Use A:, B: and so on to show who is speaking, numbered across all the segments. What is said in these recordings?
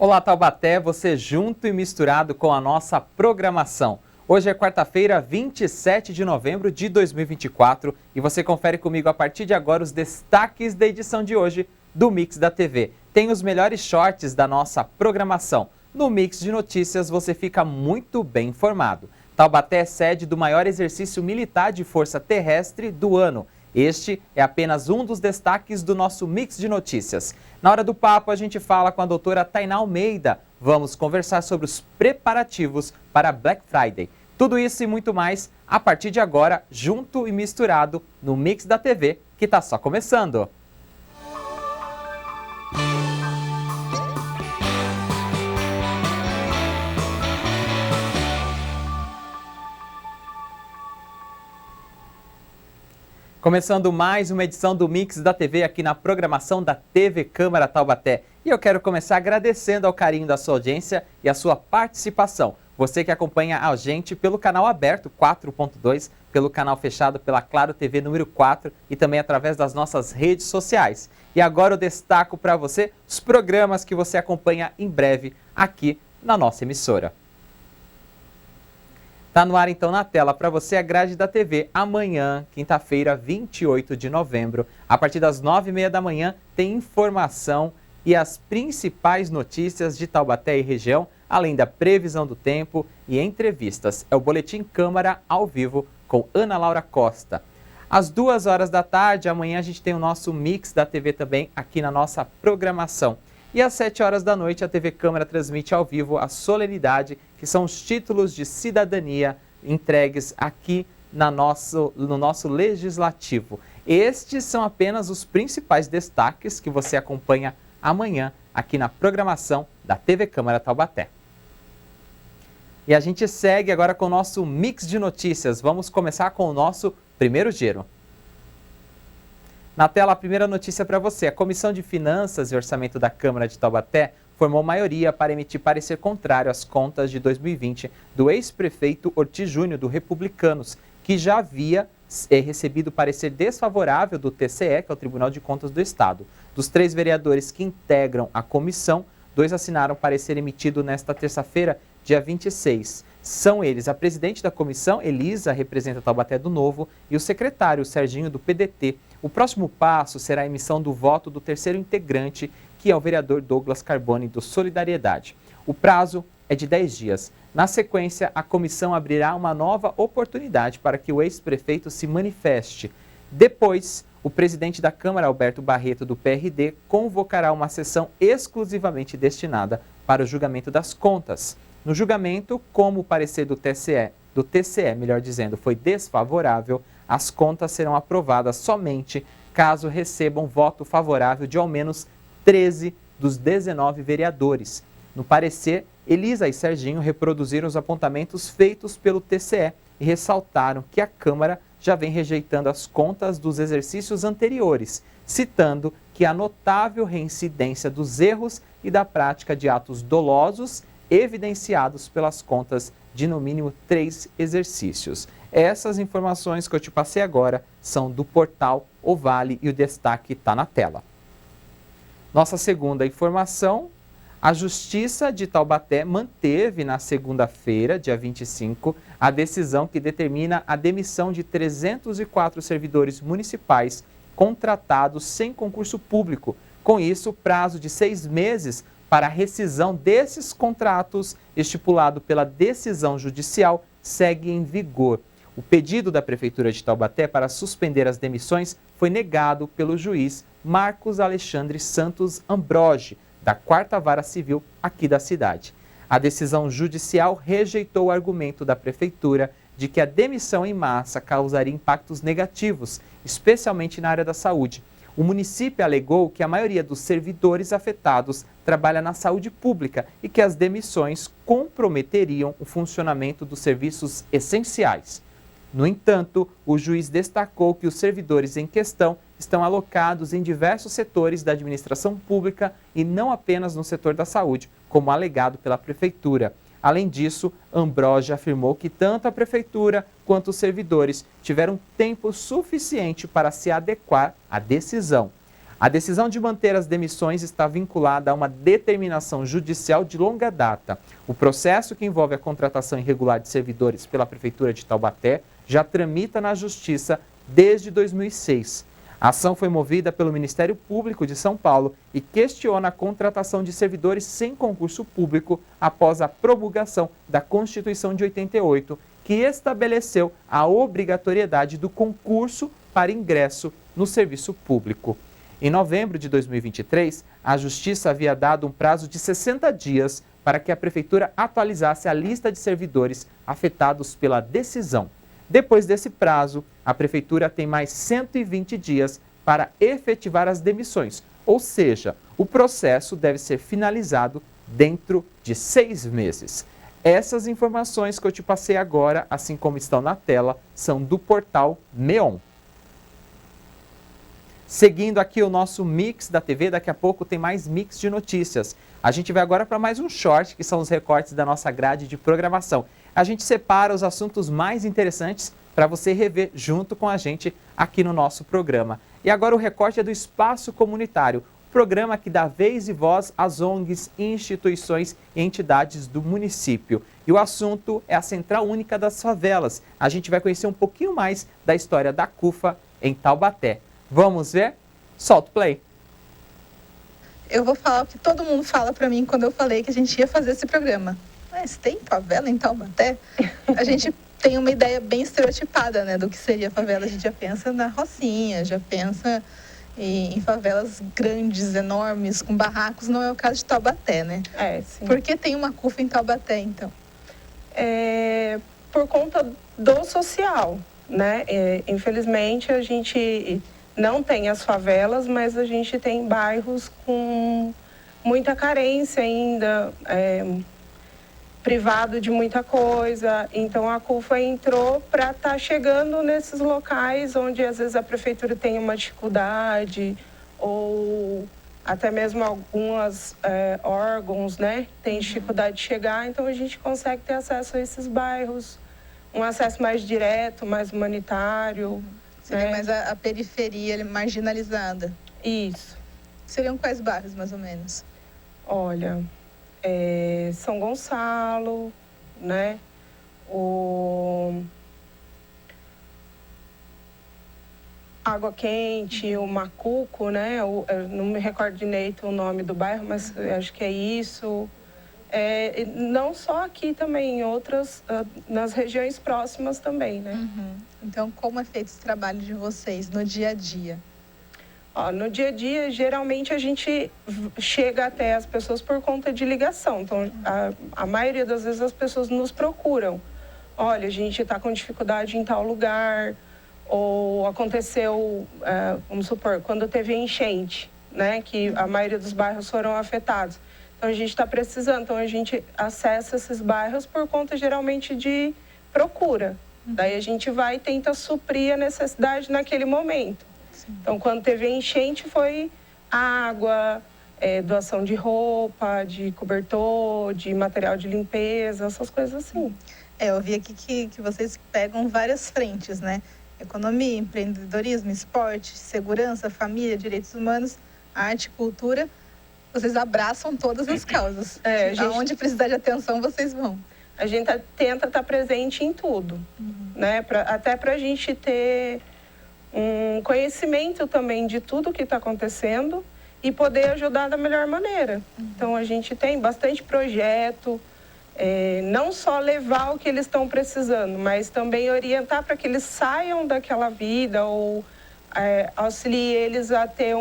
A: Olá Taubaté, você junto e misturado com a nossa programação. Hoje é quarta-feira, 27 de novembro de 2024 e você confere comigo a partir de agora os destaques da edição de hoje do Mix da TV. Tem os melhores shorts da nossa programação. No Mix de Notícias você fica muito bem informado. Taubaté é sede do maior exercício militar de força terrestre do ano. Este é apenas um dos destaques do nosso Mix de Notícias. Na hora do papo, a gente fala com a doutora Tainá Almeida. Vamos conversar sobre os preparativos para Black Friday. Tudo isso e muito mais a partir de agora, junto e misturado no Mix da TV, que está só começando. Começando mais uma edição do Mix da TV aqui na programação da TV Câmara Taubaté. E eu quero começar agradecendo ao carinho da sua audiência e a sua participação. Você que acompanha a gente pelo canal aberto 4.2, pelo canal fechado pela Claro TV número 4 e também através das nossas redes sociais. E agora eu destaco para você os programas que você acompanha em breve aqui na nossa emissora. Tá no ar então na tela para você a grade da TV. Amanhã, quinta-feira, 28 de novembro, a partir das 9h30 da manhã, tem informação e as principais notícias de Taubaté e região, além da previsão do tempo e entrevistas. É o Boletim Câmara ao vivo com Ana Laura Costa. Às 2h da tarde, amanhã a gente tem o nosso Mix da TV também aqui na nossa programação. E às 7h da noite, a TV Câmara transmite ao vivo a solenidade, que são os títulos de cidadania entregues aqui no nosso Legislativo. Estes são apenas os principais destaques que você acompanha amanhã aqui na programação da TV Câmara Taubaté. E a gente segue agora com o nosso Mix de Notícias. Vamos começar com o nosso primeiro giro. Na tela, a primeira notícia para você. A Comissão de Finanças e Orçamento da Câmara de Taubaté formou maioria para emitir parecer contrário às contas de 2020 do ex-prefeito Ortiz Júnior, do Republicanos, que já havia recebido parecer desfavorável do TCE, que é o Tribunal de Contas do Estado. Dos 3 vereadores que integram a comissão, 2 assinaram parecer emitido nesta terça-feira, dia 26. São eles a presidente da comissão, Elisa, representa Taubaté do Novo, e o secretário, Serginho, do PDT. O próximo passo será a emissão do voto do terceiro integrante, que é o vereador Douglas Carbone, do Solidariedade. O prazo é de 10 dias. Na sequência, a comissão abrirá uma nova oportunidade para que o ex-prefeito se manifeste. Depois, o presidente da Câmara, Alberto Barreto, do PRD, convocará uma sessão exclusivamente destinada para o julgamento das contas. No julgamento, como o parecer do TCE, melhor dizendo, foi desfavorável, as contas serão aprovadas somente caso recebam voto favorável de ao menos 13 dos 19 vereadores. No parecer, Elisa e Serginho reproduziram os apontamentos feitos pelo TCE e ressaltaram que a Câmara já vem rejeitando as contas dos exercícios anteriores, citando que a notável reincidência dos erros e da prática de atos dolosos evidenciados pelas contas de no mínimo 3 exercícios. Essas informações que eu te passei agora são do portal O Vale e o destaque está na tela. Nossa segunda informação, a Justiça de Taubaté manteve na segunda-feira, dia 25, a decisão que determina a demissão de 304 servidores municipais contratados sem concurso público. Com isso, o prazo de 6 meses para a rescisão desses contratos, estipulado pela decisão judicial, segue em vigor. O pedido da Prefeitura de Taubaté para suspender as demissões foi negado pelo juiz Marcos Alexandre Santos Ambrogi, da 4ª Vara Civil aqui da cidade. A decisão judicial rejeitou o argumento da Prefeitura de que a demissão em massa causaria impactos negativos, especialmente na área da saúde. O município alegou que a maioria dos servidores afetados trabalha na saúde pública e que as demissões comprometeriam o funcionamento dos serviços essenciais. No entanto, o juiz destacou que os servidores em questão estão alocados em diversos setores da administração pública e não apenas no setor da saúde, como alegado pela Prefeitura. Além disso, Ambrogi afirmou que tanto a Prefeitura quanto os servidores tiveram tempo suficiente para se adequar à decisão. A decisão de manter as demissões está vinculada a uma determinação judicial de longa data. O processo que envolve a contratação irregular de servidores pela Prefeitura de Taubaté já tramita na Justiça desde 2006. A ação foi movida pelo Ministério Público de São Paulo e questiona a contratação de servidores sem concurso público após a promulgação da Constituição de 88, que estabeleceu a obrigatoriedade do concurso para ingresso no serviço público. Em novembro de 2023, a Justiça havia dado um prazo de 60 dias para que a Prefeitura atualizasse a lista de servidores afetados pela decisão. Depois desse prazo, a Prefeitura tem mais 120 dias para efetivar as demissões, ou seja, o processo deve ser finalizado dentro de 6 meses. Essas informações que eu te passei agora, assim como estão na tela, são do portal Meon. Seguindo aqui o nosso mix da TV, daqui a pouco tem mais mix de notícias. A gente vai agora para mais um short, que são os recortes da nossa grade de programação. A gente separa os assuntos mais interessantes para você rever junto com a gente aqui no nosso programa. E agora o recorte é do Espaço Comunitário, programa que dá vez e voz às ONGs, instituições e entidades do município. E o assunto é a Central Única das Favelas. A gente vai conhecer um pouquinho mais da história da CUFA em Taubaté. Vamos ver? Solta o play.
B: Eu vou falar o que todo mundo fala para mim quando eu falei que a gente ia fazer esse programa. Mas tem favela em Taubaté? A gente tem uma ideia bem estereotipada, né, do que seria favela. A gente já pensa na Rocinha, já pensa em favelas grandes, enormes, com barracos. Não é o caso de Taubaté, né?
C: Sim.
B: Por que tem uma CUFA em Taubaté, então?
C: Por conta do social, né? Infelizmente, a gente não tem as favelas, mas a gente tem bairros com muita carência ainda, privado de muita coisa. Então a CUFA entrou para estar chegando nesses locais onde às vezes a prefeitura tem uma dificuldade ou até mesmo alguns órgãos, né, tem dificuldade de chegar. Então a gente consegue ter acesso a esses bairros, um acesso mais direto, mais humanitário.
B: Seria mais a periferia marginalizada.
C: Isso.
B: Seriam quais bairros, mais ou menos?
C: Olha, São Gonçalo, né? O Água Quente, o Macuco, né? Eu não me recordo direito o nome do bairro, mas acho que é isso. Não só aqui também, em outras, nas regiões próximas também, né?
B: Uhum. Então, como é feito esse trabalho de vocês no dia a dia?
C: No dia a dia, geralmente a gente chega até as pessoas por conta de ligação. Então, a maioria das vezes as pessoas nos procuram. Olha, a gente está com dificuldade em tal lugar, ou aconteceu, vamos supor, quando teve enchente, né? Que a maioria dos bairros foram afetados. Então, a gente está precisando. Então, a gente acessa esses bairros por conta, geralmente, de procura. Daí, a gente vai e tenta suprir a necessidade naquele momento. Sim. Então, quando teve enchente, foi água, doação de roupa, de cobertor, de material de limpeza, essas coisas assim.
B: Eu vi aqui que vocês pegam várias frentes, né? Economia, empreendedorismo, esporte, segurança, família, direitos humanos, arte, cultura. Vocês abraçam todas as causas. Aonde precisar de atenção, vocês vão.
C: A gente tenta estar presente em tudo, né? Até para a gente ter um conhecimento também de tudo que está acontecendo e poder ajudar da melhor maneira. Então, a gente tem bastante projeto, não só levar o que eles estão precisando, mas também orientar para que eles saiam daquela vida ou auxilie eles a ter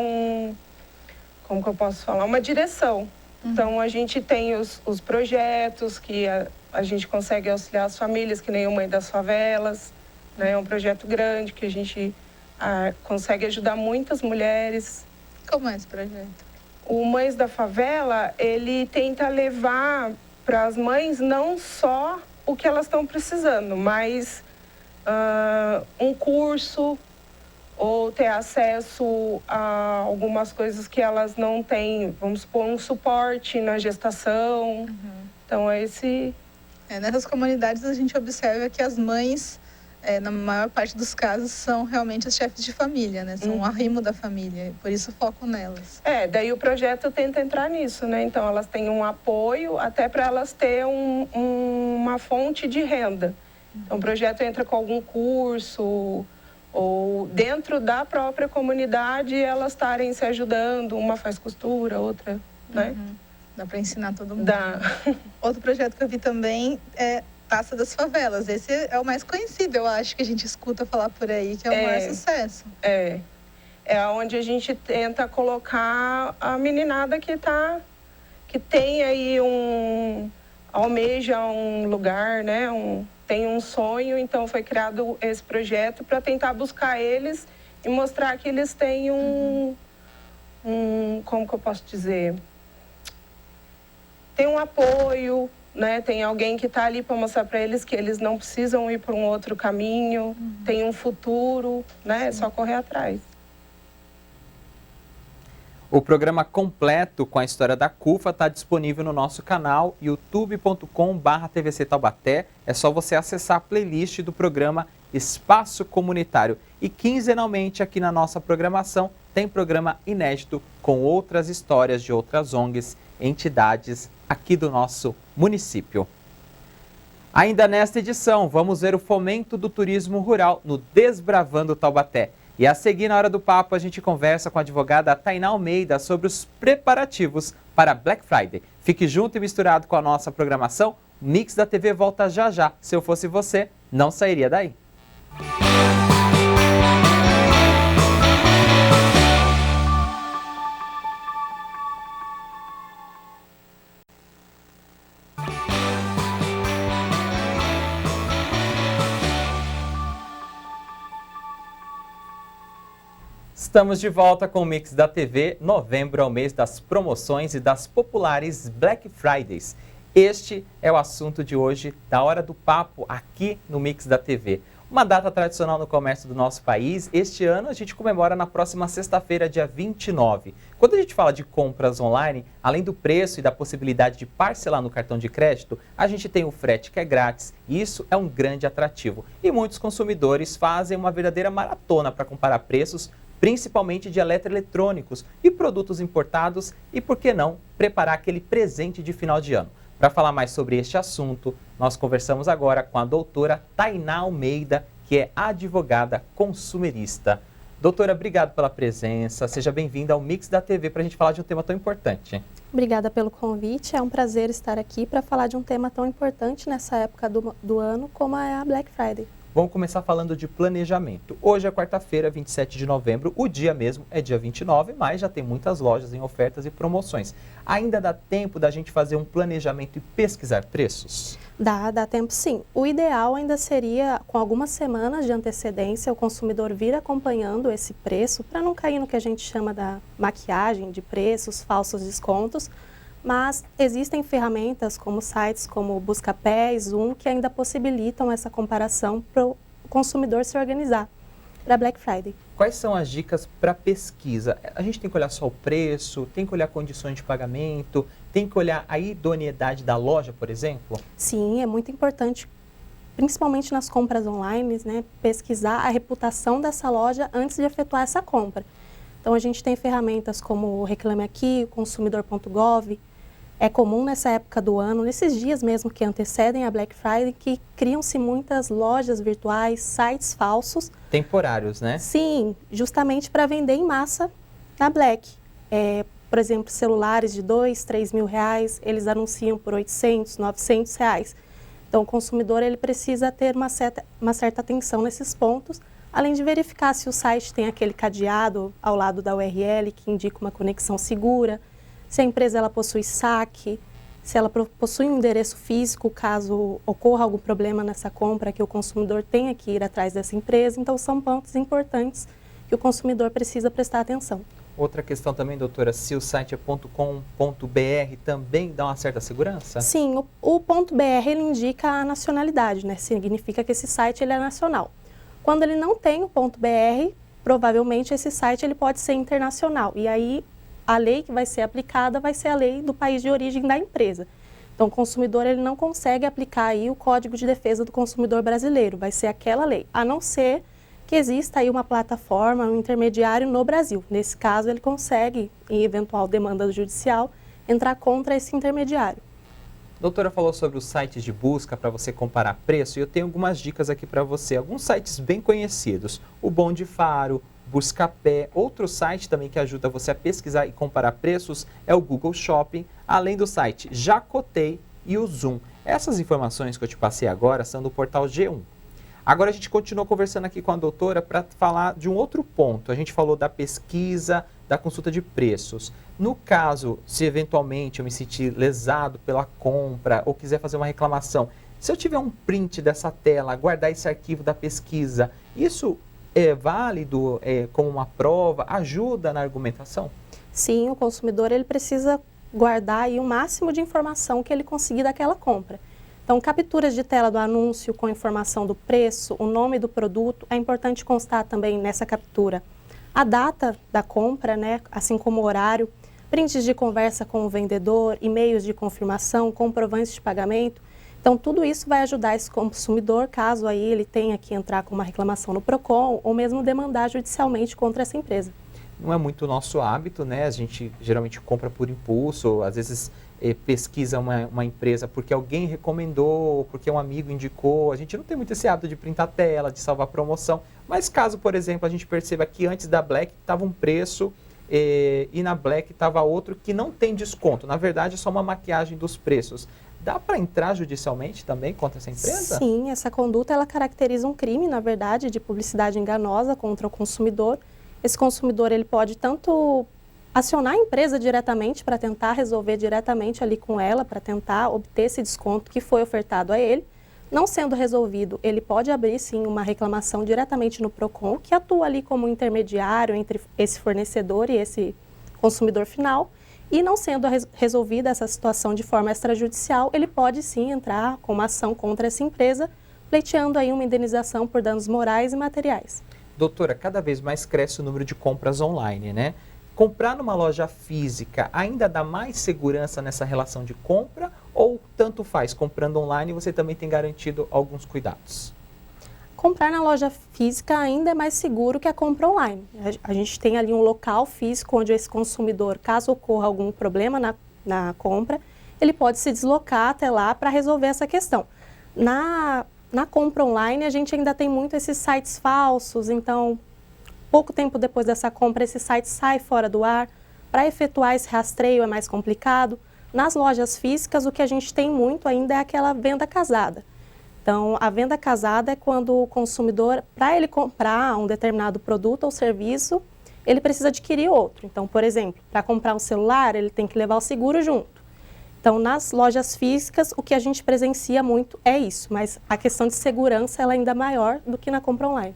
C: como que eu posso falar? Uma direção. Então, a gente tem os projetos que a gente consegue auxiliar as famílias, que nem o Mãe das Favelas, né? É um projeto grande que a gente consegue ajudar muitas mulheres.
B: Como é esse projeto?
C: O Mães da Favela, ele tenta levar para as mães não só o que elas estão precisando, mas um curso, ou ter acesso a algumas coisas que elas não têm, vamos supor, um suporte na gestação. Então, nessas
B: comunidades, a gente observa que as mães na maior parte dos casos, são realmente as chefes de família, né? São um arrimo da família, por isso foco nelas.
C: Daí o projeto tenta entrar nisso, né? Então, elas têm um apoio até para elas terem uma fonte de renda. Então, o projeto entra com algum curso ou dentro da própria comunidade elas estarem se ajudando, uma faz costura, outra, né?
B: Dá para ensinar todo mundo.
C: Dá.
B: Outro projeto que eu vi também é Taça das Favelas. Esse é o mais conhecido, eu acho, que a gente escuta falar por aí, que é o maior sucesso.
C: É onde a gente tenta colocar a meninada que tem aí almeja um lugar, né? Tem um sonho, então foi criado esse projeto para tentar buscar eles e mostrar que eles têm como que eu posso dizer? Tem um apoio, né? Tem alguém que está ali para mostrar para eles que eles não precisam ir por um outro caminho, tem um futuro, né? É só correr atrás.
A: O programa completo com a história da CUFA está disponível no nosso canal youtube.com/TVC Taubaté. É só você acessar a playlist do programa Espaço Comunitário. E quinzenalmente aqui na nossa programação tem programa inédito com outras histórias de outras ONGs, entidades aqui do nosso município. Ainda nesta edição, vamos ver o fomento do turismo rural no Desbravando Taubaté. E a seguir, na hora do papo, a gente conversa com a advogada Tainá Almeida sobre os preparativos para Black Friday. Fique junto e misturado com a nossa programação. O Mix da TV volta já já. Se eu fosse você, não sairia daí. Estamos de volta com o Mix da TV. Novembro é o mês das promoções e das populares Black Fridays. Este é o assunto de hoje, da Hora do Papo, aqui no Mix da TV. Uma data tradicional no comércio do nosso país. Este ano a gente comemora na próxima sexta-feira, dia 29. Quando a gente fala de compras online, além do preço e da possibilidade de parcelar no cartão de crédito, a gente tem o frete que é grátis e isso é um grande atrativo. E muitos consumidores fazem uma verdadeira maratona para comparar preços, principalmente de eletroeletrônicos e produtos importados e, por que não, preparar aquele presente de final de ano. Para falar mais sobre este assunto, nós conversamos agora com a doutora Tainá Almeida, que é advogada consumerista. Doutora, obrigado pela presença, seja bem-vinda ao Mix da TV para a gente falar de um tema tão importante.
D: Obrigada pelo convite, é um prazer estar aqui para falar de um tema tão importante nessa época do ano como é a Black Friday.
A: Vamos começar falando de planejamento. Hoje é quarta-feira, 27 de novembro, o dia mesmo é dia 29, mas já tem muitas lojas em ofertas e promoções. Ainda dá tempo da gente fazer um planejamento e pesquisar preços?
D: Dá tempo sim. O ideal ainda seria, com algumas semanas de antecedência, o consumidor vir acompanhando esse preço, para não cair no que a gente chama da maquiagem de preços, falsos descontos. Mas existem ferramentas como sites como o Buscapé e Zoom que ainda possibilitam essa comparação para o consumidor se organizar para Black Friday.
A: Quais são as dicas para pesquisa? A gente tem que olhar só o preço, tem que olhar condições de pagamento, tem que olhar a idoneidade da loja, por exemplo?
D: Sim, é muito importante, principalmente nas compras online, né, pesquisar a reputação dessa loja antes de efetuar essa compra. Então a gente tem ferramentas como o Reclame Aqui, o Consumidor.gov. É comum nessa época do ano, nesses dias mesmo que antecedem a Black Friday, que criam-se muitas lojas virtuais, sites falsos.
A: Temporários, né?
D: Sim, justamente para vender em massa na Black. Por exemplo, celulares de R$2.000, R$3.000, eles anunciam por R$800, R$900. Então o consumidor ele precisa ter uma certa atenção nesses pontos, além de verificar se o site tem aquele cadeado ao lado da URL que indica uma conexão segura, se a empresa ela possui saque, se ela possui um endereço físico, caso ocorra algum problema nessa compra, que o consumidor tenha que ir atrás dessa empresa. Então, são pontos importantes que o consumidor precisa prestar atenção.
A: Outra questão também, doutora, se o site é .com.br, também dá uma certa segurança?
D: Sim, o .br ele indica a nacionalidade, né? Significa que esse site ele é nacional. Quando ele não tem o .br, provavelmente esse site ele pode ser internacional. E aí, a lei que vai ser aplicada vai ser a lei do país de origem da empresa. Então, o consumidor ele não consegue aplicar aí o Código de Defesa do Consumidor brasileiro, vai ser aquela lei, a não ser que exista aí uma plataforma, um intermediário no Brasil. Nesse caso, ele consegue, em eventual demanda judicial, entrar contra esse intermediário.
A: A doutora falou sobre os sites de busca para você comparar preço e eu tenho algumas dicas aqui para você. Alguns sites bem conhecidos, o Bom de Faro, Buscapé. Outro site também que ajuda você a pesquisar e comparar preços é o Google Shopping, além do site Jacotei e o Zoom. Essas informações que eu te passei agora são do portal G1. Agora a gente continua conversando aqui com a doutora para falar de um outro ponto. A gente falou da pesquisa, da consulta de preços. No caso, se eventualmente eu me sentir lesado pela compra ou quiser fazer uma reclamação, se eu tiver um print dessa tela, guardar esse arquivo da pesquisa, isso é válido como uma prova? Ajuda na argumentação?
D: Sim, o consumidor ele precisa guardar aí o máximo de informação que ele conseguir daquela compra. Então, capturas de tela do anúncio com informação do preço, o nome do produto, é importante constar também nessa captura a data da compra, né, assim como o horário, prints de conversa com o vendedor, e-mails de confirmação, comprovantes de pagamento. Então, tudo isso vai ajudar esse consumidor, caso aí ele tenha que entrar com uma reclamação no PROCON ou mesmo demandar judicialmente contra essa empresa.
A: Não é muito o nosso hábito, né? A gente geralmente compra por impulso, às vezes pesquisa uma empresa porque alguém recomendou, porque um amigo indicou. A gente não tem muito esse hábito de printar tela, de salvar promoção. Mas caso, por exemplo, a gente perceba que antes da Black estava um preço e na Black estava outro que não tem desconto. Na verdade, é só uma maquiagem dos preços. Dá para entrar judicialmente também contra essa empresa?
D: Sim, essa conduta ela caracteriza um crime, na verdade, de publicidade enganosa contra o consumidor. Esse consumidor ele pode tanto acionar a empresa diretamente para tentar resolver diretamente ali com ela, para tentar obter esse desconto que foi ofertado a ele. Não sendo resolvido, ele pode abrir sim uma reclamação diretamente no PROCON, que atua ali como intermediário entre esse fornecedor e esse consumidor final. E não sendo resolvida essa situação de forma extrajudicial, ele pode sim entrar com uma ação contra essa empresa, pleiteando aí uma indenização por danos morais e materiais.
A: Doutora, cada vez mais cresce o número de compras online, né? Comprar numa loja física ainda dá mais segurança nessa relação de compra ou tanto faz? Comprando online você também tem garantido alguns cuidados?
D: Comprar na loja física ainda é mais seguro que a compra online. A gente tem ali um local físico onde esse consumidor, caso ocorra algum problema na compra, ele pode se deslocar até lá para resolver essa questão. Na compra online, a gente ainda tem muito esses sites falsos, então, pouco tempo depois dessa compra, esse site sai fora do ar. Para efetuar esse rastreio é mais complicado. Nas lojas físicas, o que a gente tem muito ainda é aquela venda casada. Então, a venda casada é quando o consumidor, para ele comprar um determinado produto ou serviço, ele precisa adquirir outro. Então, por exemplo, para comprar um celular, ele tem que levar o seguro junto. Então, nas lojas físicas, o que a gente presencia muito é isso, mas a questão de segurança ela é ainda maior do que na compra online.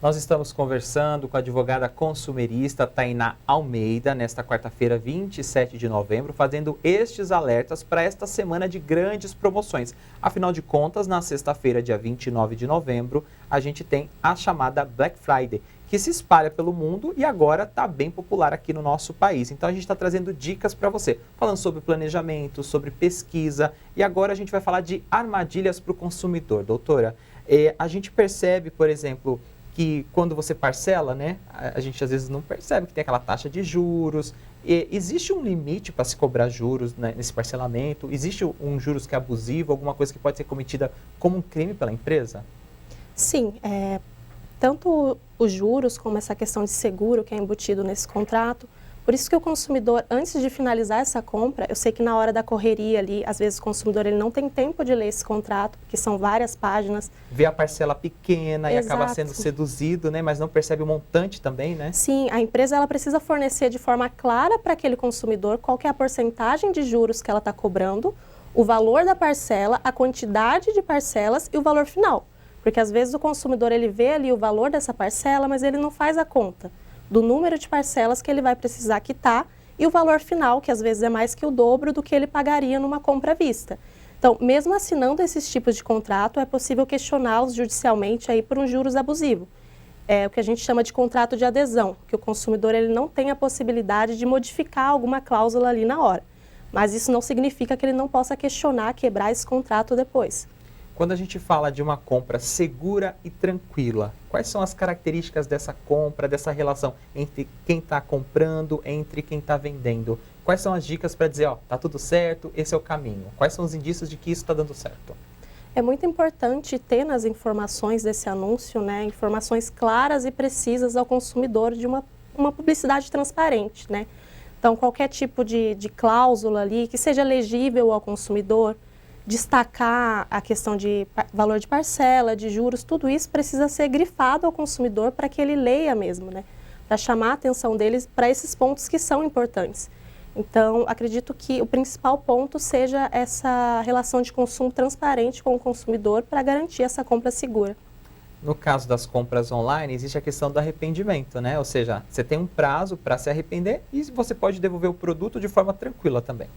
A: Nós estamos conversando com a advogada consumerista Tainá Almeida, nesta quarta-feira, 27 de novembro, fazendo estes alertas para esta semana de grandes promoções. Afinal de contas, na sexta-feira, dia 29 de novembro, a gente tem a chamada Black Friday, que se espalha pelo mundo e agora está bem popular aqui no nosso país. Então a gente está trazendo dicas para você, falando sobre planejamento, sobre pesquisa e agora a gente vai falar de armadilhas para o consumidor. Doutora, a gente percebe, por exemplo, que quando você parcela, né, a gente às vezes não percebe que tem aquela taxa de juros. Existe um limite para se cobrar juros, né, nesse parcelamento? Existe um juros que é abusivo, alguma coisa que pode ser cometida como um crime pela empresa?
D: Sim, tanto os juros como essa questão de seguro que é embutido nesse contrato. Por isso que o consumidor, antes de finalizar essa compra, eu sei que na hora da correria ali, às vezes o consumidor ele não tem tempo de ler esse contrato, porque são várias páginas.
A: Vê a parcela pequena e
D: Exato.
A: acaba sendo seduzido, né? Mas não percebe o montante também, né?
D: Sim, a empresa ela precisa fornecer de forma clara para aquele consumidor qual que é a porcentagem de juros que ela está cobrando, o valor da parcela, a quantidade de parcelas e o valor final. Porque às vezes o consumidor ele vê ali o valor dessa parcela, mas ele não faz a conta do número de parcelas que ele vai precisar quitar e o valor final, que às vezes é mais que o dobro do que ele pagaria numa compra à vista. Então, mesmo assinando esses tipos de contrato, é possível questioná-los judicialmente aí por um juros abusivo. É o que a gente chama de contrato de adesão, que o consumidor ele não tem a possibilidade de modificar alguma cláusula ali na hora. Mas isso não significa que ele não possa questionar, quebrar esse contrato depois.
A: Quando a gente fala de uma compra segura e tranquila, quais são as características dessa compra, dessa relação entre quem está comprando, entre quem está vendendo? Quais são as dicas para dizer, ó, tá tudo certo, esse é o caminho? Quais são os indícios de que isso está dando certo?
D: É muito importante ter nas informações desse anúncio, né, informações claras e precisas ao consumidor de uma publicidade transparente, né? Então, qualquer tipo de cláusula ali que seja legível ao consumidor, destacar a questão de valor de parcela, de juros, tudo isso precisa ser grifado ao consumidor para que ele leia mesmo, né? Para chamar a atenção deles para esses pontos que são importantes. Então, acredito que o principal ponto seja essa relação de consumo transparente com o consumidor para garantir essa compra segura.
A: No caso das compras online, existe a questão do arrependimento, né? Ou seja, você tem um prazo para se arrepender e você pode devolver o produto de forma tranquila também.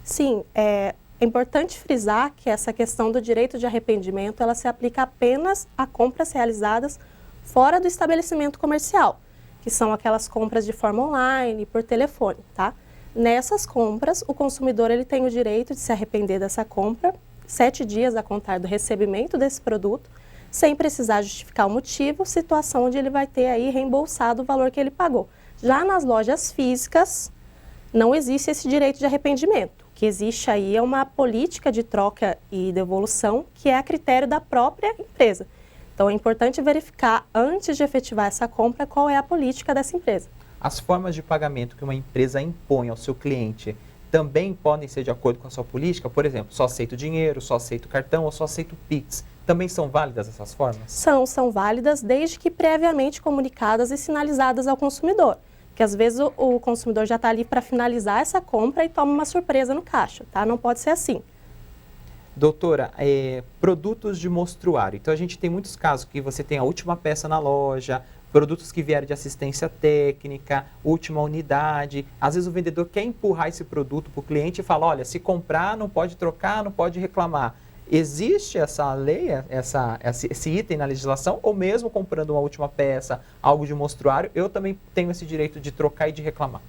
D: Sim, é importante frisar que essa questão do direito de arrependimento, ela se aplica apenas a compras realizadas fora do estabelecimento comercial, que são aquelas compras de forma online, por telefone, tá? Nessas compras, o consumidor ele tem o direito de se arrepender dessa compra 7 dias a contar do recebimento desse produto, sem precisar justificar o motivo, situação onde ele vai ter aí reembolsado o valor que ele pagou. Já nas lojas físicas, não existe esse direito de arrependimento. O que existe aí é uma política de troca e devolução que é a critério da própria empresa. Então, é importante verificar, antes de efetivar essa compra, qual é a política dessa empresa.
A: As formas de pagamento que uma empresa impõe ao seu cliente também podem ser de acordo com a sua política? Por exemplo, só aceito dinheiro, só aceito cartão ou só aceito Pix? Também são válidas essas formas?
D: São válidas desde que previamente comunicadas e sinalizadas ao consumidor. Porque às vezes o consumidor já está ali para finalizar essa compra e toma uma surpresa no caixa, tá? Não pode ser assim.
A: Doutora, produtos de mostruário. Então a gente tem muitos casos que você tem a última peça na loja, produtos que vieram de assistência técnica, última unidade. Às vezes o vendedor quer empurrar esse produto para o cliente e fala, olha, se comprar não pode trocar, não pode reclamar. Existe essa lei, esse item na legislação, ou mesmo comprando uma última peça, algo de mostruário, eu também tenho esse direito de trocar e de reclamar?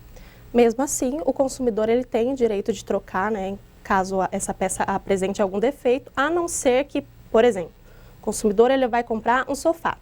D: Mesmo assim, o consumidor ele tem o direito de trocar, né, caso essa peça apresente algum defeito, a não ser que, por exemplo, o consumidor ele vai comprar um sofá.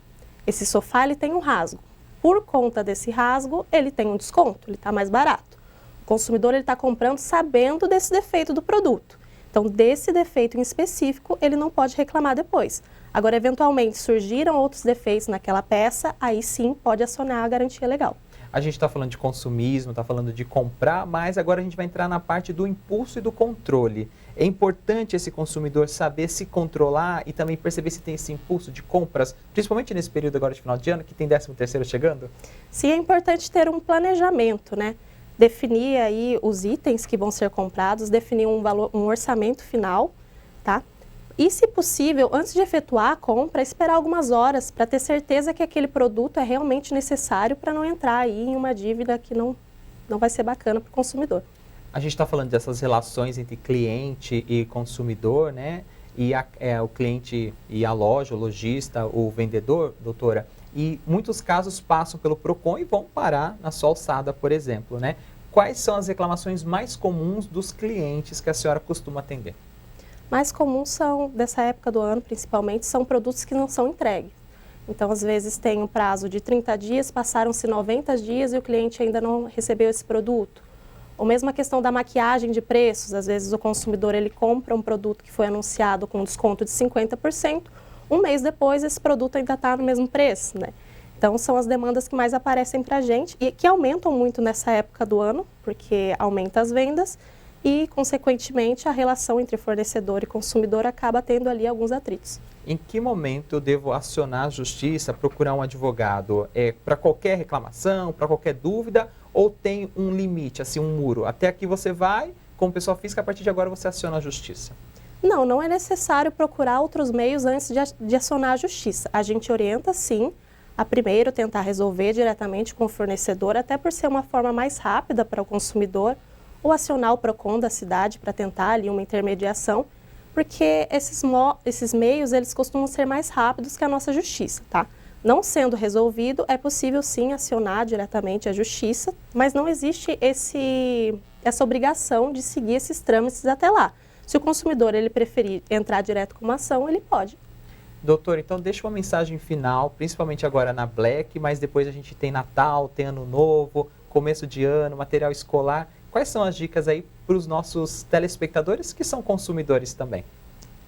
D: Esse sofá ele tem um rasgo. Por conta desse rasgo, ele tem um desconto, ele está mais barato. O consumidor ele está comprando sabendo desse defeito do produto. Então, desse defeito em específico, ele não pode reclamar depois. Agora, eventualmente, surgiram outros defeitos naquela peça, aí sim pode acionar a garantia legal.
A: A gente está falando de consumismo, está falando de comprar, mas agora a gente vai entrar na parte do impulso e do controle. É importante esse consumidor saber se controlar e também perceber se tem esse impulso de compras, principalmente nesse período agora de final de ano, que tem 13º chegando?
D: Sim, é importante ter um planejamento, né? Definir aí os itens que vão ser comprados, definir um orçamento final, tá? E, se possível, antes de efetuar a compra, esperar algumas horas para ter certeza que aquele produto é realmente necessário para não entrar aí em uma dívida que não vai ser bacana para o consumidor.
A: A gente está falando dessas relações entre cliente e consumidor, né? E o cliente e a loja, o lojista, o vendedor, doutora. E muitos casos passam pelo PROCON e vão parar na sua alçada, por exemplo, né? Quais são as reclamações mais comuns dos clientes que a senhora costuma atender?
D: Mais comuns são, dessa época do ano principalmente, são produtos que não são entregues. Então, às vezes tem um prazo de 30 dias, passaram-se 90 dias e o cliente ainda não recebeu esse produto. Ou mesmo a questão da maquiagem de preços, às vezes o consumidor ele compra um produto que foi anunciado com desconto de 50%, um mês depois esse produto ainda está no mesmo preço, né? Então, são as demandas que mais aparecem para a gente e que aumentam muito nessa época do ano, porque aumenta as vendas e, consequentemente, a relação entre fornecedor e consumidor acaba tendo ali alguns atritos.
A: Em que momento eu devo acionar a justiça, procurar um advogado? Para qualquer reclamação, para qualquer dúvida, ou tem um limite, assim, um muro? Até aqui você vai, como pessoa física, a partir de agora você aciona a justiça?
D: Não é necessário procurar outros meios antes de acionar a justiça. A gente orienta, sim, a primeiro tentar resolver diretamente com o fornecedor, até por ser uma forma mais rápida para o consumidor, ou acionar o PROCON da cidade para tentar ali uma intermediação, porque esses meios eles costumam ser mais rápidos que a nossa justiça, tá? Não sendo resolvido, é possível sim acionar diretamente a justiça, mas não existe essa obrigação de seguir esses trâmites até lá. Se o consumidor ele preferir entrar direto com uma ação, ele pode.
A: Doutor, então deixa uma mensagem final, principalmente agora na Black, mas depois a gente tem Natal, tem Ano Novo, começo de ano, material escolar. Quais são as dicas aí para os nossos telespectadores que são consumidores também?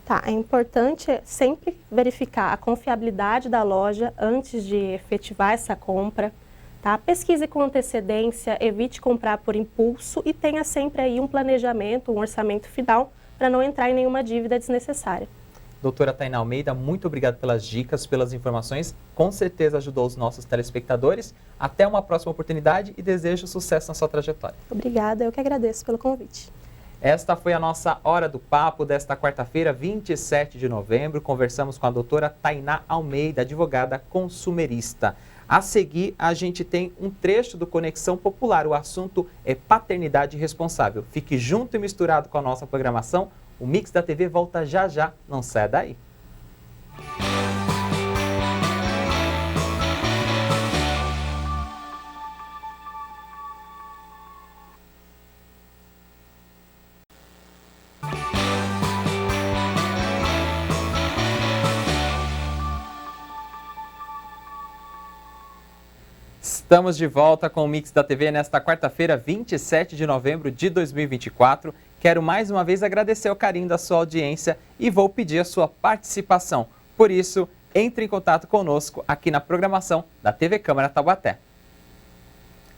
D: Tá, é importante sempre verificar a confiabilidade da loja antes de efetivar essa compra. Tá? Pesquise com antecedência, evite comprar por impulso e tenha sempre aí um planejamento, um orçamento final para não entrar em nenhuma dívida desnecessária.
A: Doutora Tainá Almeida, muito obrigado pelas dicas, pelas informações. Com certeza ajudou os nossos telespectadores. Até uma próxima oportunidade e desejo sucesso na sua trajetória.
D: Obrigada, eu que agradeço pelo convite.
A: Esta foi a nossa Hora do Papo desta quarta-feira, 27 de novembro. Conversamos com a doutora Tainá Almeida, advogada consumerista. A seguir, a gente tem um trecho do Conexão Popular. O assunto é paternidade responsável. Fique junto e misturado com a nossa programação. O Mix da TV volta já já, não saia daí. Estamos de volta com o Mix da TV nesta quarta-feira, 27 de novembro de 2024. Quero mais uma vez agradecer o carinho da sua audiência e vou pedir a sua participação. Por isso, entre em contato conosco aqui na programação da TV Câmara Taubaté.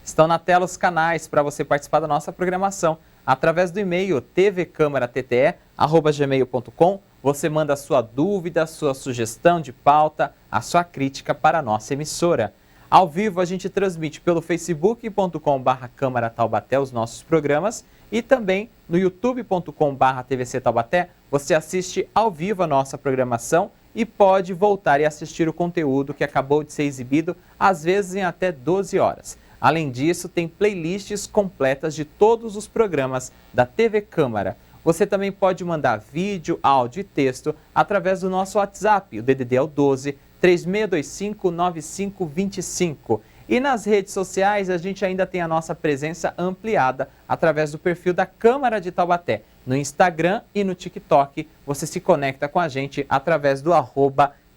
A: Estão na tela os canais para você participar da nossa programação. Através do e-mail tvcâmaratete@gmail.com, você manda a sua dúvida, a sua sugestão de pauta, a sua crítica para a nossa emissora. Ao vivo a gente transmite pelo facebook.com/Câmara Taubaté os nossos programas e também no youtube.com/TVC Taubaté você assiste ao vivo a nossa programação e pode voltar e assistir o conteúdo que acabou de ser exibido, às vezes em até 12 horas. Além disso, tem playlists completas de todos os programas da TV Câmara. Você também pode mandar vídeo, áudio e texto através do nosso WhatsApp, o DDD é o 12 36259525. E nas redes sociais a gente ainda tem a nossa presença ampliada através do perfil da Câmara de Taubaté. No Instagram e no TikTok você se conecta com a gente através do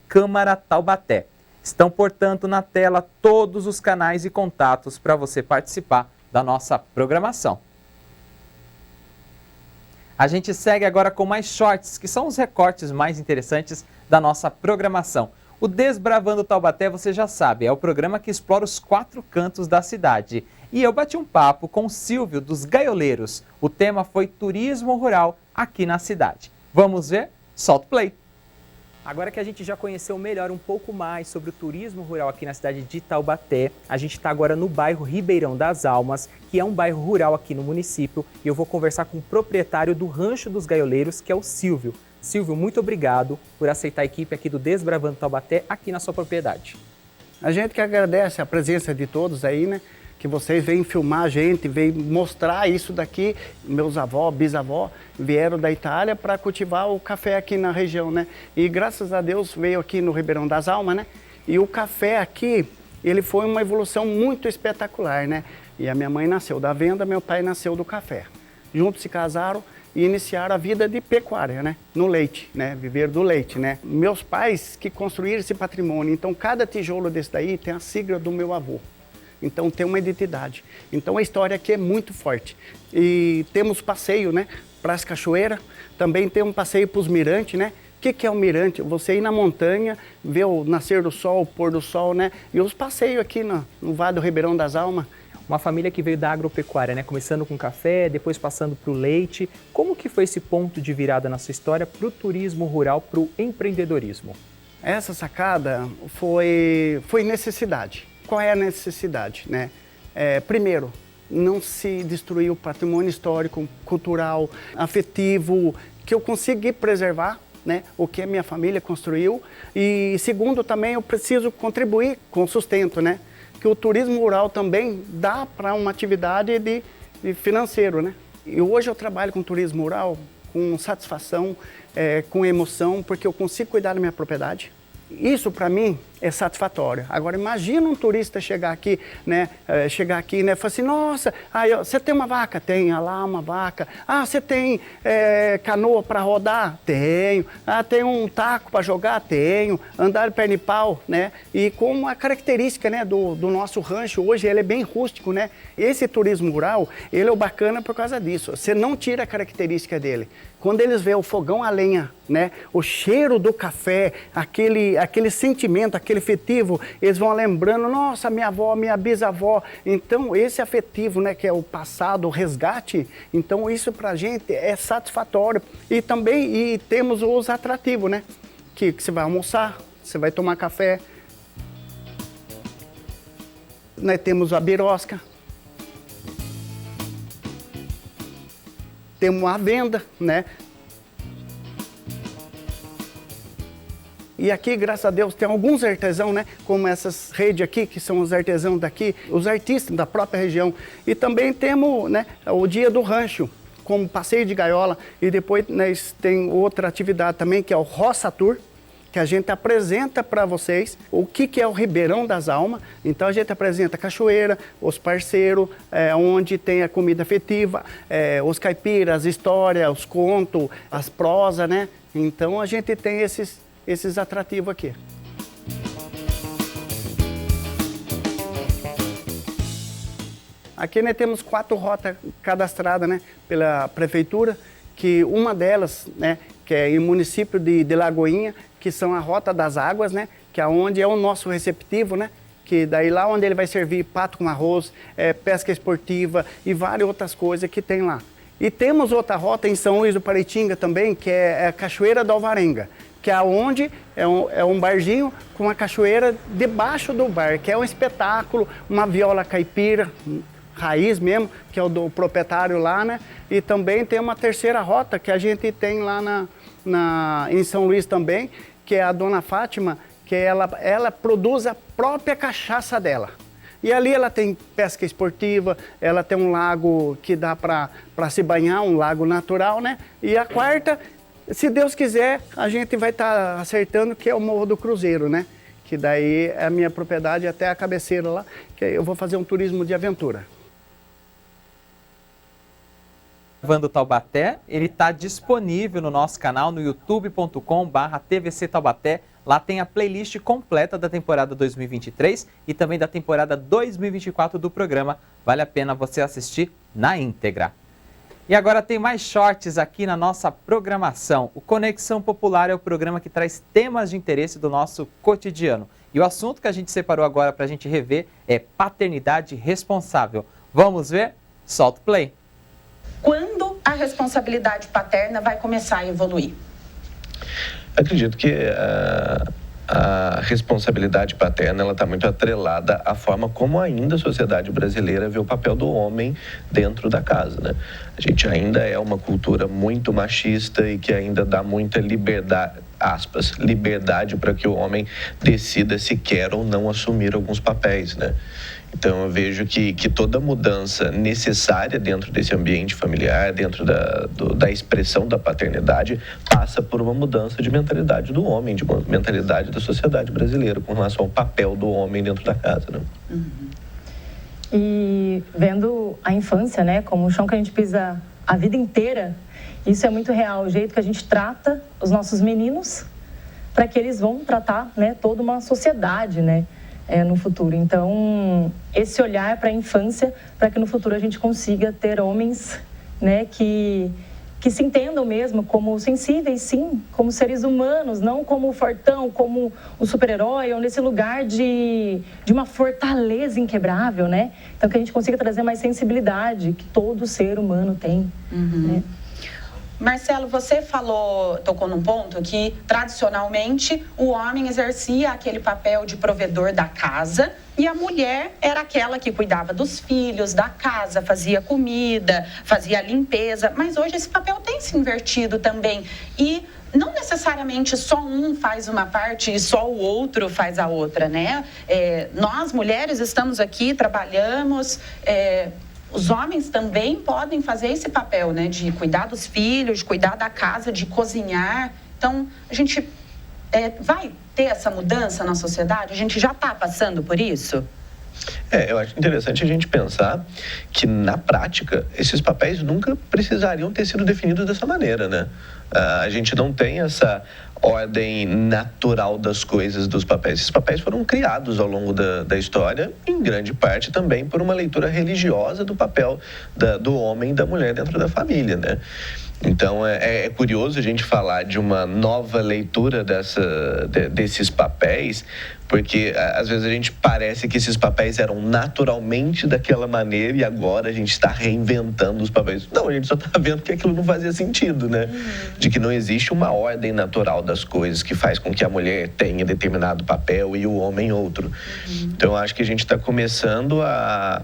A: @Câmara Taubaté. Estão, portanto, na tela todos os canais e contatos para você participar da nossa programação. A gente segue agora com mais shorts, que são os recortes mais interessantes da nossa programação. O Desbravando Taubaté, você já sabe, é o programa que explora os 4 cantos da cidade. E eu bati um papo com o Silvio dos Gaioleiros. O tema foi turismo rural aqui na cidade. Vamos ver? Solta o play! Agora que a gente já conheceu melhor um pouco mais sobre o turismo rural aqui na cidade de Taubaté, a gente está agora no bairro Ribeirão das Almas, que é um bairro rural aqui no município, e eu vou conversar com o proprietário do Rancho dos Gaioleiros, que é o Silvio. Silvio, muito obrigado por aceitar a equipe aqui do Desbravando Taubaté aqui na sua propriedade.
E: A gente que agradece a presença de todos aí, né? Que vocês vêm filmar a gente, vêm mostrar isso daqui. Meus avós, bisavós vieram da Itália para cultivar o café aqui na região, né? E graças a Deus veio aqui no Ribeirão das Almas, né? E o café aqui, ele foi uma evolução muito espetacular, né? E a minha mãe nasceu da venda, meu pai nasceu do café. Juntos se casaram e iniciaram a vida de pecuária, né? No leite, né? Viver do leite, né? Meus pais que construíram esse patrimônio, então cada tijolo desse daí tem a sigla do meu avô. Então tem uma identidade. Então a história aqui é muito forte. E temos passeio, né? Para as cachoeiras, também tem um passeio para os mirantes, né? O que é um mirante? Você ir na montanha, ver o nascer do sol, o pôr do sol, né? E os passeios aqui no Vale do Ribeirão das Almas.
A: Uma família que veio da agropecuária, né? Começando com café, depois passando para o leite. Como que foi esse ponto de virada na sua história para o turismo rural, para o empreendedorismo?
E: Essa sacada foi necessidade. Qual é a necessidade, né? Primeiro, não se destruir o patrimônio histórico, cultural, afetivo, que eu consegui preservar, né? O que a minha família construiu. E segundo, também eu preciso contribuir com o sustento, né? Que o turismo rural também dá para uma atividade de financeiro, né? E hoje eu trabalho com turismo rural com satisfação, com emoção, porque eu consigo cuidar da minha propriedade. Isso para mim é satisfatório. Agora, imagina um turista chegar aqui, né, e falar assim, nossa, você tem uma vaca? Tenho, lá uma vaca. Ah, você tem canoa para rodar? Tenho. Ah, tem um taco para jogar? Tenho. Andar de perna e pau, né? E com a característica, né, do nosso rancho hoje, ele é bem rústico, né? Esse turismo rural, ele é o bacana por causa disso. Você não tira a característica dele. Quando eles veem o fogão a lenha, né, o cheiro do café, aquele sentimento, aquele afetivo, eles vão lembrando, nossa, minha avó, minha bisavó. Então, esse afetivo, né, que é o passado, o resgate, então isso pra gente é satisfatório. E também temos os atrativos, né, que você vai almoçar, você vai tomar café. Nós temos a birosca. Temos a venda, né? E aqui, graças a Deus, tem alguns artesãos, né? Como essas redes aqui, que são os artesãos daqui, os artistas da própria região. E também temos, né, o Dia do Rancho, como passeio de gaiola. E depois nós tem outra atividade também, que é o Roça Tour, que a gente apresenta para vocês o que é o Ribeirão das Almas. Então a gente apresenta a cachoeira, os parceiros, onde tem a comida afetiva, os caipiras, as histórias, os contos, as prosas, né? Então a gente tem esses atrativos aqui. Aqui nós temos 4 rotas cadastradas, né, pela prefeitura, que uma delas, né, que é em município de Lagoinha, que são a Rota das Águas, né? Que é onde é o nosso receptivo, né? Que daí lá onde ele vai servir pato com arroz, pesca esportiva e várias outras coisas que tem lá. E temos outra rota em São Luís do Paraitinga também, que é a Cachoeira do Alvarenga, que é onde é um barzinho com uma cachoeira debaixo do bar, que é um espetáculo, uma viola caipira, raiz mesmo, que é o do proprietário lá, né? E também tem uma terceira rota que a gente tem lá em São Luís também, que é a Dona Fátima, que ela produz a própria cachaça dela. E ali ela tem pesca esportiva, ela tem um lago que dá para se banhar, um lago natural, né? E a quarta, se Deus quiser, a gente vai estar acertando, que é o Morro do Cruzeiro, né? Que daí é a minha propriedade até a cabeceira lá, que eu vou fazer um turismo de aventura.
A: Gravando Taubaté, ele está disponível no nosso canal no youtube.com/TVC Taubaté. Lá tem a playlist completa da temporada 2023 e também da temporada 2024 do programa. Vale a pena você assistir na íntegra. E agora tem mais shorts aqui na nossa programação. O Conexão Popular é o programa que traz temas de interesse do nosso cotidiano. E o assunto que a gente separou agora para a gente rever é paternidade responsável. Vamos ver? Solta o play.
F: Quando a responsabilidade paterna vai começar a evoluir?
G: Acredito que a responsabilidade paterna está muito atrelada à forma como ainda a sociedade brasileira vê o papel do homem dentro da casa, né? A gente ainda é uma cultura muito machista e que ainda dá muita liberdade, aspas, liberdade para que o homem decida se quer ou não assumir alguns papéis, né? Então eu vejo que toda mudança necessária dentro desse ambiente familiar, dentro da expressão da paternidade, passa por uma mudança de mentalidade do homem, de uma mentalidade da sociedade brasileira com relação ao papel do homem dentro da casa, né?
H: Uhum. E vendo a infância, né, como o chão que a gente pisa a vida inteira, isso é muito real, o jeito que a gente trata os nossos meninos para que eles vão tratar, né, toda uma sociedade, né? No futuro. Então, esse olhar para a infância, para que no futuro a gente consiga ter homens, né, que se entendam mesmo como sensíveis, sim, como seres humanos, não como o fortão, como o super-herói, ou nesse lugar de uma fortaleza inquebrável, né? Então, que a gente consiga trazer mais sensibilidade que todo ser humano tem, né?
F: Marcelo, você tocou num ponto que, tradicionalmente, o homem exercia aquele papel de provedor da casa e a mulher era aquela que cuidava dos filhos, da casa, fazia comida, fazia limpeza. Mas hoje esse papel tem se invertido também e não necessariamente só um faz uma parte e só o outro faz a outra, né? Nós, mulheres, estamos aqui, trabalhamos... Os homens também podem fazer esse papel, né? De cuidar dos filhos, de cuidar da casa, de cozinhar. Então, a gente vai ter essa mudança na sociedade? A gente já está passando por isso?
G: Eu acho interessante a gente pensar que, na prática, esses papéis nunca precisariam ter sido definidos dessa maneira, né? A gente não tem essa ordem natural das coisas dos papéis. Esses papéis foram criados ao longo da história, em grande parte também por uma leitura religiosa do papel do homem e da mulher dentro da família, né? Então, é curioso a gente falar de uma nova leitura desses papéis, porque às vezes a gente parece que esses papéis eram naturalmente daquela maneira e agora a gente está reinventando os papéis. Não, a gente só está vendo que aquilo não fazia sentido, né? De que não existe uma ordem natural das coisas que faz com que a mulher tenha determinado papel e o homem outro. Então, eu acho que a gente está começando a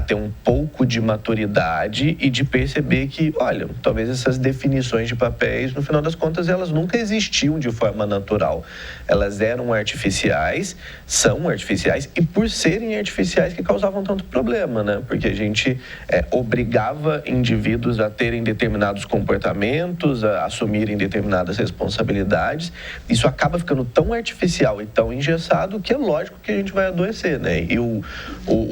G: ter um pouco de maturidade e de perceber que, olha, talvez essas definições de papéis, no final das contas, elas nunca existiam de forma natural. Elas eram artificiais, são artificiais, e por serem artificiais que causavam tanto problema, né? Porque a gente obrigava indivíduos a terem determinados comportamentos, a assumirem determinadas responsabilidades. Isso acaba ficando tão artificial e tão engessado que é lógico que a gente vai adoecer, né? E o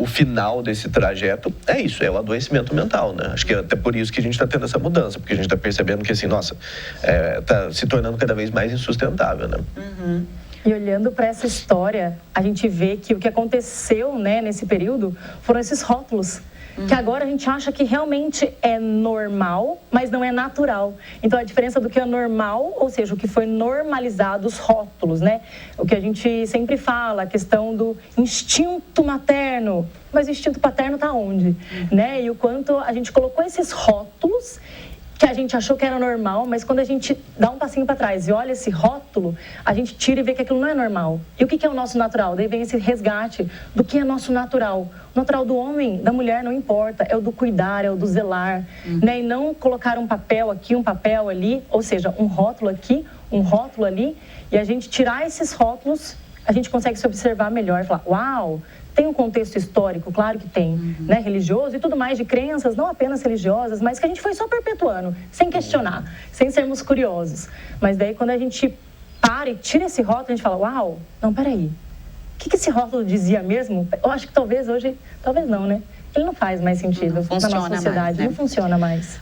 G: final desse trajeto é isso, é o adoecimento mental, né? Acho que é até por isso que a gente está tendo essa mudança, porque a gente está percebendo que, assim, nossa, está se tornando cada vez mais insustentável, né?
H: E olhando para essa história, a gente vê que o que aconteceu, né, nesse período foram esses rótulos. Que agora a gente acha que realmente é normal, mas não é natural. Então, a diferença do que é normal, ou seja, o que foi normalizado, os rótulos, né? O que a gente sempre fala, a questão do instinto materno. Mas o instinto paterno está onde? Né? E o quanto a gente colocou esses rótulos que a gente achou que era normal, mas quando a gente dá um passinho para trás e olha esse rótulo, a gente tira e vê que aquilo não é normal. E o que é o nosso natural? Daí vem esse resgate do que é nosso natural. O natural do homem, da mulher, não importa, é o do cuidar, é o do zelar, né? E não colocar um papel aqui, um papel ali, ou seja, um rótulo aqui, um rótulo ali, e a gente tirar esses rótulos, a gente consegue se observar melhor e falar, uau, tem um contexto histórico, claro que tem, né, religioso e tudo mais, de crenças, não apenas religiosas, mas que a gente foi só perpetuando, sem questionar, sem sermos curiosos. Mas daí, quando a gente para e tira esse rótulo, a gente fala, uau, não, peraí, o que esse rótulo dizia mesmo? Eu acho que talvez hoje, talvez não, né? Ele não faz mais sentido na nossa sociedade, mais, né? Não funciona mais.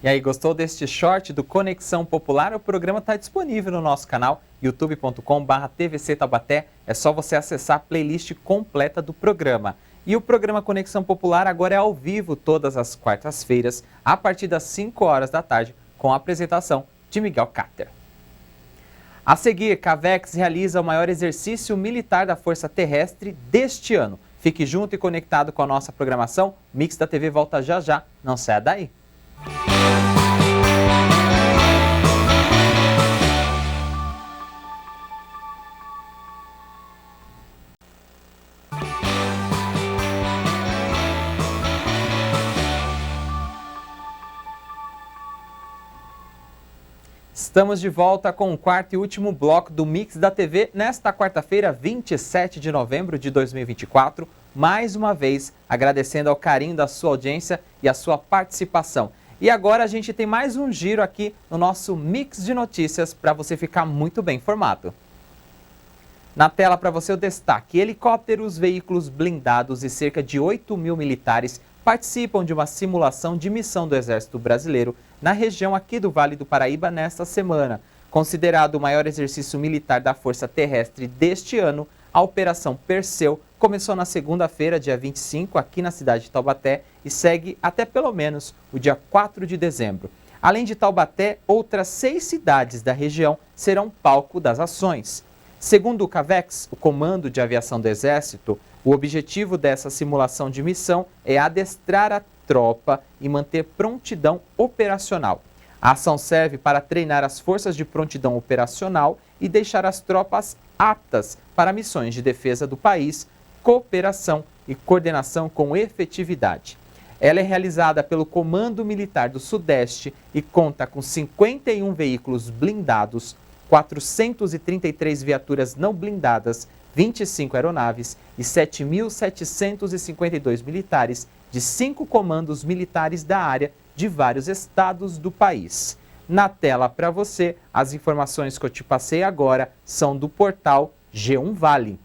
A: E aí, gostou deste short do Conexão Popular? O programa está disponível no nosso canal youtube.com/TVC Taubaté. É só você acessar a playlist completa do programa. E o programa Conexão Popular agora é ao vivo todas as quartas-feiras, a partir das 5 horas da tarde, com a apresentação de Miguel Cáter. A seguir, Cavex realiza o maior exercício militar da Força Terrestre deste ano. Fique junto e conectado com a nossa programação. Mix da TV volta já já. Não saia daí. Estamos de volta com o quarto e último bloco do Mix da TV nesta quarta-feira, 27 de novembro de 2024. Mais uma vez, agradecendo ao carinho da sua audiência e a sua participação. E agora a gente tem mais um giro aqui no nosso Mix de Notícias para você ficar muito bem informado. Na tela para você o destaque: helicópteros, veículos blindados e cerca de 8.000 militares participam de uma simulação de missão do Exército Brasileiro na região aqui do Vale do Paraíba nesta semana. Considerado o maior exercício militar da Força Terrestre deste ano, a Operação Perseu começou na segunda-feira, dia 25, aqui na cidade de Taubaté e segue até pelo menos o dia 4 de dezembro. Além de Taubaté, outras 6 cidades da região serão palco das ações. Segundo o CAVEX, o Comando de Aviação do Exército, o objetivo dessa simulação de missão é adestrar a tropa e manter prontidão operacional. A ação serve para treinar as forças de prontidão operacional e deixar as tropas aptas para missões de defesa do país, cooperação e coordenação com efetividade. Ela é realizada pelo Comando Militar do Sudeste e conta com 51 veículos blindados, 433 viaturas não blindadas, 25 aeronaves e 7.752 militares de 5 comandos militares da área de vários estados do país. na tela para você. As informações que eu te passei agora são do portal G1 Vale.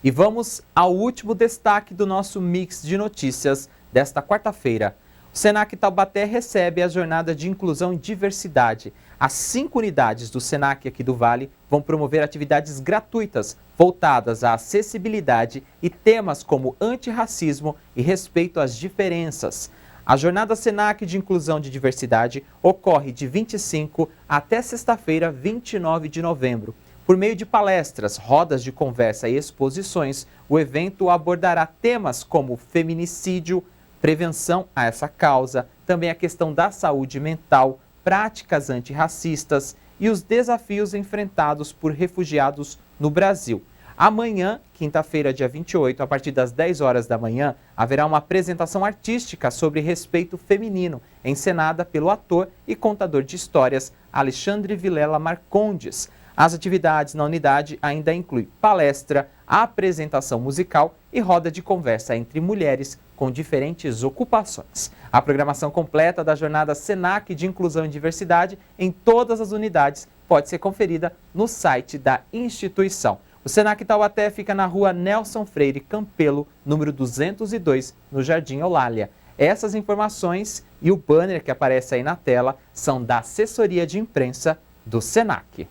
A: E vamos ao último destaque do nosso mix de notícias desta quarta-feira. O Senac Taubaté recebe a Jornada de Inclusão e Diversidade. As 5 unidades do Senac aqui do Vale vão promover atividades gratuitas voltadas à acessibilidade e temas como antirracismo e respeito às diferenças. A Jornada Senac de Inclusão e Diversidade ocorre de 25 até sexta-feira, 29 de novembro. Por meio de palestras, rodas de conversa e exposições, o evento abordará temas como feminicídio, prevenção a essa causa, também a questão da saúde mental, práticas antirracistas e os desafios enfrentados por refugiados no Brasil. Amanhã, quinta-feira, dia 28, a partir das 10 horas da manhã, haverá uma apresentação artística sobre respeito feminino, encenada pelo ator e contador de histórias Alexandre Vilela Marcondes. As atividades na unidade ainda incluem palestra, apresentação musical e roda de conversa entre mulheres com diferentes ocupações. A programação completa da Jornada Senac de Inclusão e Diversidade em todas as unidades pode ser conferida no site da instituição. O Senac Taubaté fica na rua Nelson Freire Campelo, número 202, no Jardim Eulália. Essas informações e o banner que aparece aí na tela são da assessoria de imprensa do Senac.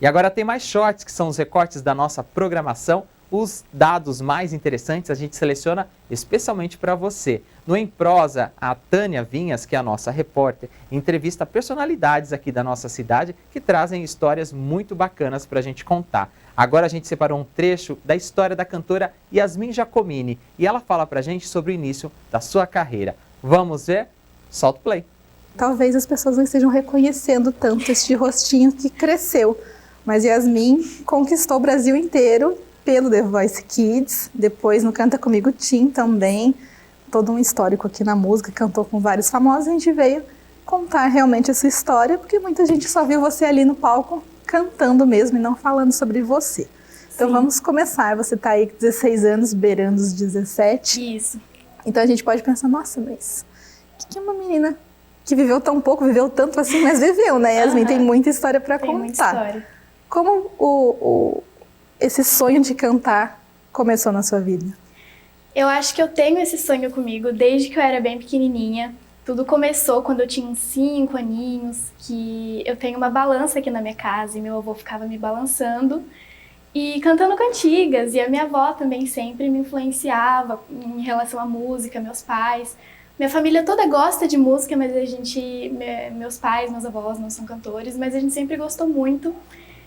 A: E agora tem mais shorts, que são os recortes da nossa programação. Os dados mais interessantes a gente seleciona especialmente para você. No Em Prosa, a Tânia Vinhas, que é a nossa repórter, entrevista personalidades aqui da nossa cidade que trazem histórias muito bacanas para a gente contar. Agora a gente separou um trecho da história da cantora Yasmin Giacomini e ela fala para a gente sobre o início da sua carreira. Vamos ver? Solta o play.
B: Talvez as pessoas não estejam reconhecendo tanto este rostinho que cresceu, mas Yasmin conquistou o Brasil inteiro pelo The Voice Kids, depois no Canta Comigo Tim também, todo um histórico aqui na música, cantou com vários famosos. A gente veio contar realmente essa história, porque muita gente só viu você ali no palco cantando mesmo e não falando sobre você. Então vamos começar, você está aí com 16 anos, beirando os 17.
I: Isso.
B: Então a gente pode pensar, nossa, mas o que é uma menina que viveu tão pouco, viveu tanto assim, mas viveu, né? Yasmin tem muita história para contar.
I: Muita história.
B: Como esse sonho de cantar começou na sua vida?
I: Eu acho que eu tenho esse sonho comigo desde que eu era bem pequenininha. Tudo começou quando eu tinha uns 5 aninhos, que eu tenho uma balança aqui na minha casa e meu avô ficava me balançando e cantando cantigas. E a minha avó também sempre me influenciava em relação à música, meus pais. Minha família toda gosta de música, mas meus pais, meus avós não são cantores, mas a gente sempre gostou muito.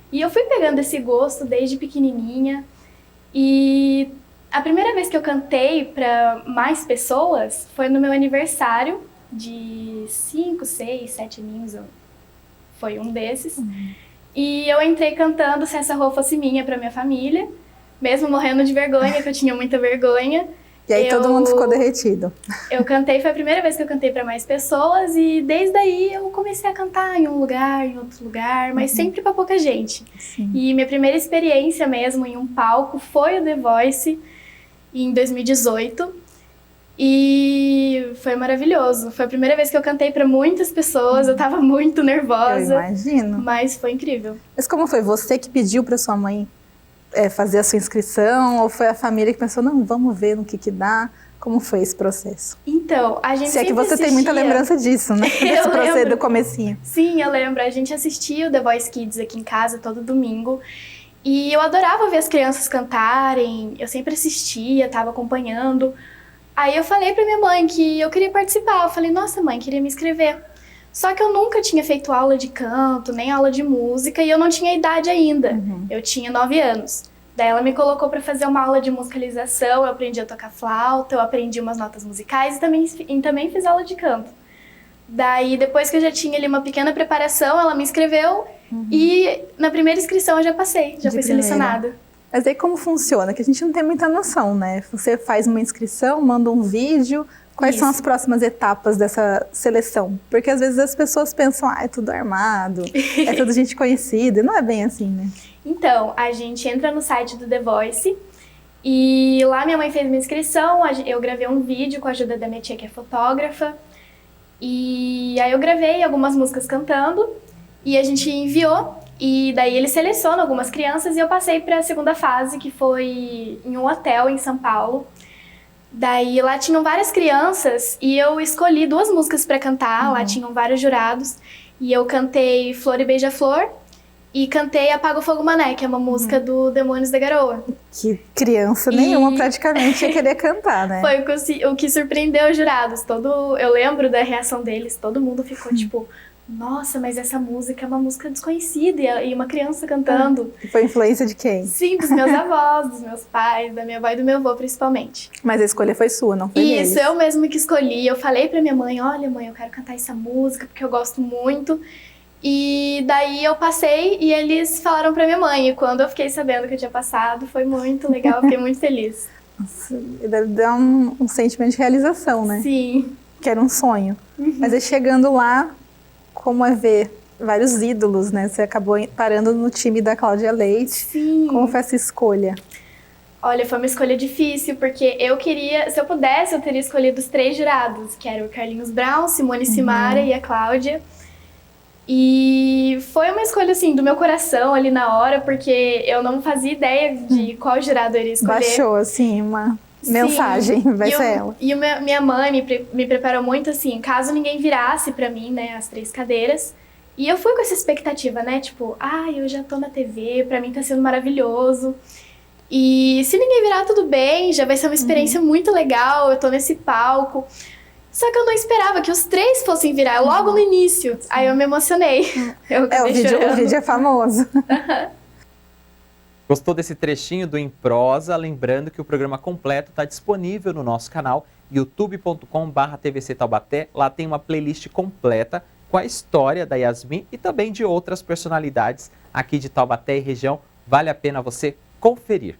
I: E eu fui pegando esse gosto desde pequenininha. E a primeira vez que eu cantei para mais pessoas foi no meu aniversário de 5, 6, 7 aninhos. Foi um desses. E eu entrei cantando Se Essa Rua Fosse Minha para minha família, mesmo morrendo de vergonha, que eu tinha muita vergonha.
B: E aí todo mundo ficou derretido.
I: Eu cantei, foi a primeira vez que eu cantei para mais pessoas e desde aí eu comecei a cantar em um lugar, em outro lugar, mas sempre para pouca gente.
B: Sim.
I: E minha primeira experiência mesmo em um palco foi o The Voice em 2018 e foi maravilhoso. Foi a primeira vez que eu cantei para muitas pessoas, eu tava muito nervosa.
B: Eu imagino.
I: Mas foi incrível.
B: Mas como foi? Você que pediu para sua mãe fazer a sua inscrição, ou foi a família que pensou, não, vamos ver no que dá? Como foi esse processo?
I: Então, a gente
B: Se é que você tem muita lembrança disso, né? Desse processo do comecinho.
I: Sim, eu lembro. A gente assistia o The Voice Kids aqui em casa todo domingo. E eu adorava ver as crianças cantarem. Eu sempre assistia, estava acompanhando. Aí eu falei pra minha mãe que eu queria participar. Eu falei, nossa mãe, queria me inscrever. Só que eu nunca tinha feito aula de canto, nem aula de música, e eu não tinha idade ainda. Eu tinha 9 anos. Daí ela me colocou para fazer uma aula de musicalização, eu aprendi a tocar flauta, eu aprendi umas notas musicais e também fiz aula de canto. Daí, depois que eu já tinha ali uma pequena preparação, ela me inscreveu e na primeira inscrição eu já passei, já fui selecionada.
B: Mas aí como funciona? Que a gente não tem muita noção, né? Você faz uma inscrição, manda um vídeo. Quais são as próximas etapas dessa seleção? Porque às vezes as pessoas pensam, é tudo armado, é tudo gente conhecida. E não é bem assim, né?
I: Então, a gente entra no site do The Voice e lá minha mãe fez minha inscrição, eu gravei um vídeo com a ajuda da minha tia, que é fotógrafa. E aí eu gravei algumas músicas cantando e a gente enviou. E daí ele seleciona algumas crianças e eu passei para a segunda fase, que foi em um hotel em São Paulo. Daí lá tinham várias crianças e eu escolhi 2 músicas para cantar, lá tinham vários jurados. E eu cantei Flor e Beija-Flor e cantei Apaga o Fogo Mané, que é uma música do Demônios da Garoa.
J: Que criança nenhuma praticamente ia querer cantar, né?
I: Foi o que surpreendeu os jurados. Eu lembro da reação deles, todo mundo ficou tipo... Nossa, mas essa música é uma música desconhecida e uma criança cantando.
J: Foi influência de quem?
I: Sim, dos meus avós, dos meus pais, da minha avó e do meu avô, principalmente.
J: Mas a escolha foi sua, não foi deles?
I: Isso, eu mesma que escolhi. Eu falei pra minha mãe, olha mãe, eu quero cantar essa música porque eu gosto muito. E daí eu passei e eles falaram pra minha mãe. E quando eu fiquei sabendo que eu tinha passado, foi muito legal, eu fiquei muito feliz.
J: Nossa, deve dar um sentimento de realização, né?
I: Sim.
J: Que era um sonho. Mas aí chegando lá... Como é ver vários ídolos, né? Você acabou parando no time da Cláudia Leite.
I: Sim.
J: Como foi essa escolha?
I: Olha, foi uma escolha difícil, porque eu queria... Se eu pudesse, eu teria escolhido os 3 jurados, que eram o Carlinhos Brown, Simone Simara e a Cláudia. E foi uma escolha, assim, do meu coração ali na hora, porque eu não fazia ideia de qual jurado eu iria escolher.
J: Baixou, assim, uma... mensagem, vai ser ela.
I: E minha mãe me preparou muito assim, caso ninguém virasse pra mim, né, as 3 cadeiras. E eu fui com essa expectativa, né, tipo, eu já tô na TV, pra mim tá sendo maravilhoso. E se ninguém virar, tudo bem, já vai ser uma experiência muito legal, eu tô nesse palco. Só que eu não esperava que os 3 fossem virar logo no início. Aí eu me emocionei.
J: O vídeo é famoso.
A: Gostou desse trechinho do Em Prosa? Lembrando que o programa completo está disponível no nosso canal youtube.com/TVC Taubaté. Lá tem uma playlist completa com a história da Yasmin e também de outras personalidades aqui de Taubaté e região. Vale a pena você conferir.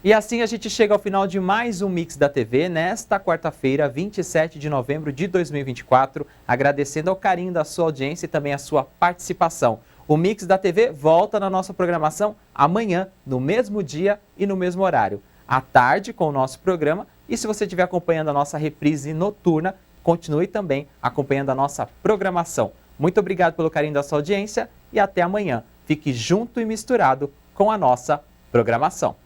A: E assim a gente chega ao final de mais um Mix da TV, nesta quarta-feira, 27 de novembro de 2024, agradecendo ao carinho da sua audiência e também a sua participação. O Mix da TV volta na nossa programação amanhã, no mesmo dia e no mesmo horário. À tarde, com o nosso programa. E se você estiver acompanhando a nossa reprise noturna, continue também acompanhando a nossa programação. Muito obrigado pelo carinho da sua audiência e até amanhã. Fique junto e misturado com a nossa programação.